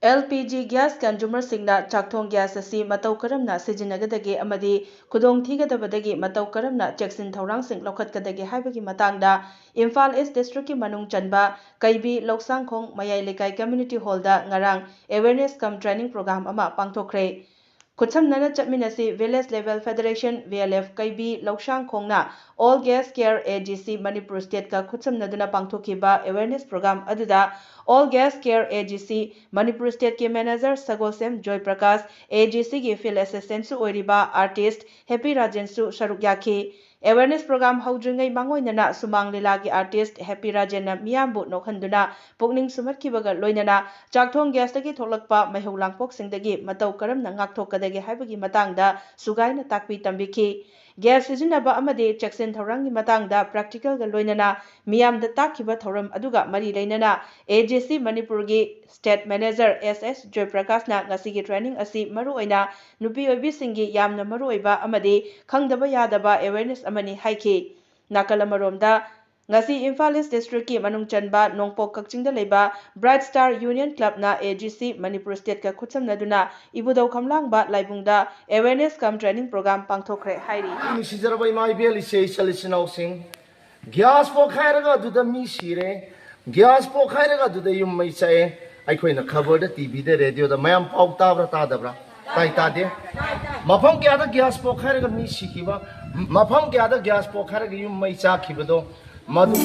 LPG gas consumer singna chakthong gas asi matau karamna sijinagadage amadi khudong thigadabadagi matau karamna cheksin thorang sing lokhatkadage haibagi matangda Imphal East District ki manung chanba Keibi Lousangkhong mayai lekai community hall da ngarang awareness cum training program ama pangthokre Kuchamnana Chatminasi Village Level Federation VLF Keibi Lousangkhong na All Gas Care AGC Manipur State ka Kuchamnaduna pangthokiba awareness program aduda All Gas Care AGC Manipur State ki manager Sagosem Joy Prakash AGC ki field assistant su oiriba artist Happy Rajan su sharuk yakhi awareness program haudringai mangoinana sumang lila ki artist Happy Rajan na miyambu nokhanduna pukning sumatkibaga loinana chakthong gas dagi tholakpa maihulangpok singdagi matau karamna ngakthokadagi haibagi matangda sugaina takpi tambiki gas sijinaba amadi cheksin thorangi matangda practical ga loinana miyamda takhiba thoram aduga mari leinana AGC Manipur gi state manager SS Joy Prakash na ngasigi training asi maruoina nupi oibi singi yamna maruoiba amadi khangdaba yadaba awareness amani haiki nakalamaromda ngasi Imphal East District ki manung chanba nongpok kakchingda leiba Bright Star Union Club na AGC Manipur State ka khutsamnaduna ibudau khamlangba laibungda awareness cum training program pangthokre hairi Sijarbai mai beli sei salisnau sing gas po khairaga duda mi sire gas po khairaga duda yum mai chae aikoina khabar da TV da radio da mayam pau tabra ta dabra tai ta de mafam kya da gas po khairaga mi sikiba mafam kya da gas po khairaga yum mai cha khibado madu